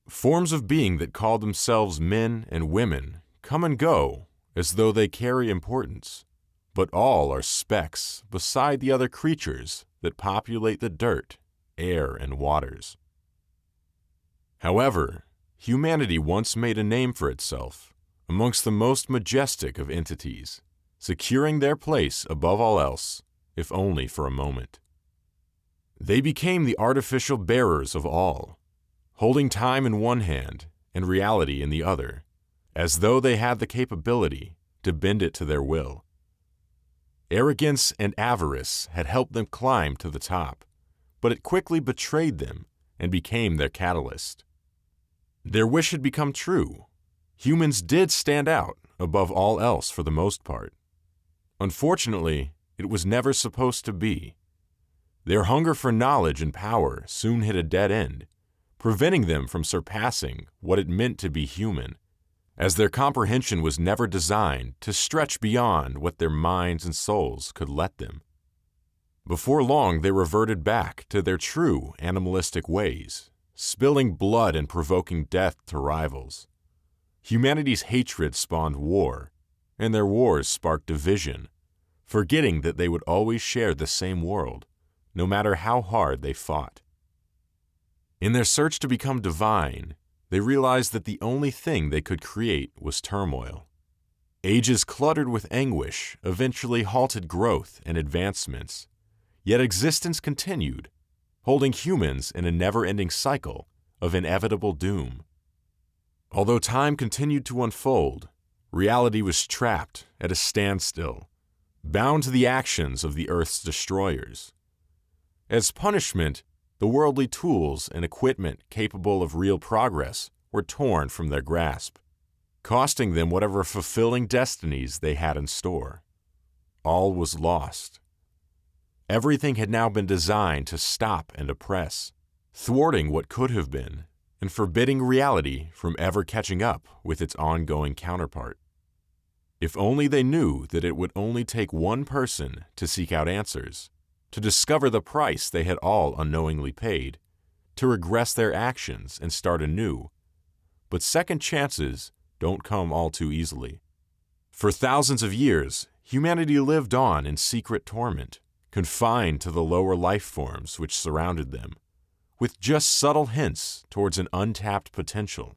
Forms of being that call themselves men and women come and go as though they carry importance, but all are specks beside the other creatures that populate the dirt, air, and waters. However, humanity once made a name for itself amongst the most majestic of entities, securing their place above all else, if only for a moment. They became the artificial bearers of all, holding time in one hand and reality in the other, as though they had the capability to bend it to their will. Arrogance and avarice had helped them climb to the top, but it quickly betrayed them and became their catalyst. Their wish had become true. Humans did stand out above all else for the most part. Unfortunately, it was never supposed to be. Their hunger for knowledge and power soon hit a dead end, preventing them from surpassing what it meant to be human, as their comprehension was never designed to stretch beyond what their minds and souls could let them. Before long, they reverted back to their true animalistic ways, spilling blood and provoking death to rivals. Humanity's hatred spawned war, and their wars sparked division, forgetting that they would always share the same world, no matter how hard they fought. In their search to become divine, they realized that the only thing they could create was turmoil. Ages cluttered with anguish eventually halted growth and advancements, yet existence continued, holding humans in a never-ending cycle of inevitable doom. Although time continued to unfold, reality was trapped at a standstill, bound to the actions of the Earth's destroyers. As punishment, the worldly tools and equipment capable of real progress were torn from their grasp, costing them whatever fulfilling destinies they had in store. All was lost. Everything had now been designed to stop and oppress, thwarting what could have been, and forbidding reality from ever catching up with its ongoing counterpart. If only they knew that it would only take one person to seek out answers, to discover the price they had all unknowingly paid, to regress their actions and start anew. But second chances don't come all too easily. For thousands of years, humanity lived on in secret torment, confined to the lower life forms which surrounded them, with just subtle hints towards an untapped potential.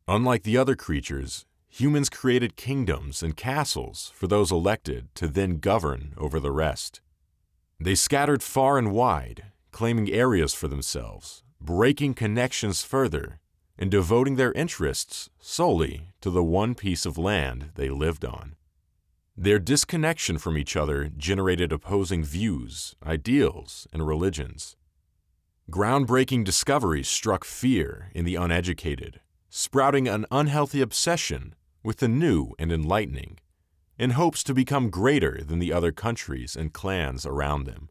Unlike the other creatures, humans created kingdoms and castles for those elected to then govern over the rest. They scattered far and wide, claiming areas for themselves, breaking connections further, and devoting their interests solely to the one piece of land they lived on. Their disconnection from each other generated opposing views, ideals, and religions. Groundbreaking discoveries struck fear in the uneducated, sprouting an unhealthy obsession with the new and enlightening, in hopes to become greater than the other countries and clans around them.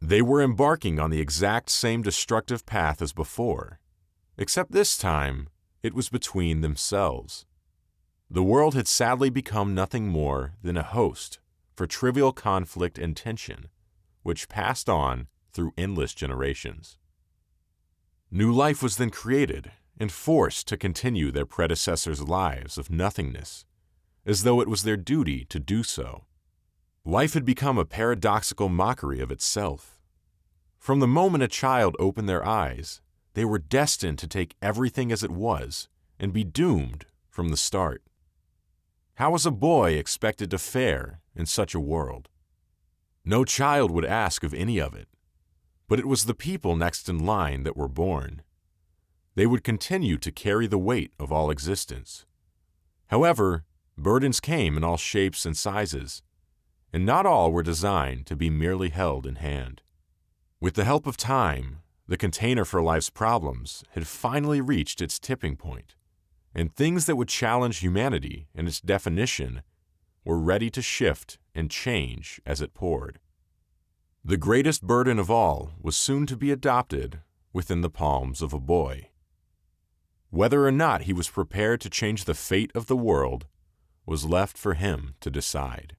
They were embarking on the exact same destructive path as before, except this time it was between themselves. The world had sadly become nothing more than a host for trivial conflict and tension, which passed on through endless generations. New life was then created and forced to continue their predecessors' lives of nothingness, as though it was their duty to do so. Life had become a paradoxical mockery of itself. From the moment a child opened their eyes, they were destined to take everything as it was and be doomed from the start. How was a boy expected to fare in such a world? No child would ask of any of it, but it was the people next in line that were born. They would continue to carry the weight of all existence. However, burdens came in all shapes and sizes, and not all were designed to be merely held in hand. With the help of time, the container for life's problems had finally reached its tipping point, and things that would challenge humanity and its definition were ready to shift and change as it poured. The greatest burden of all was soon to be adopted within the palms of a boy. Whether or not he was prepared to change the fate of the world was left for him to decide.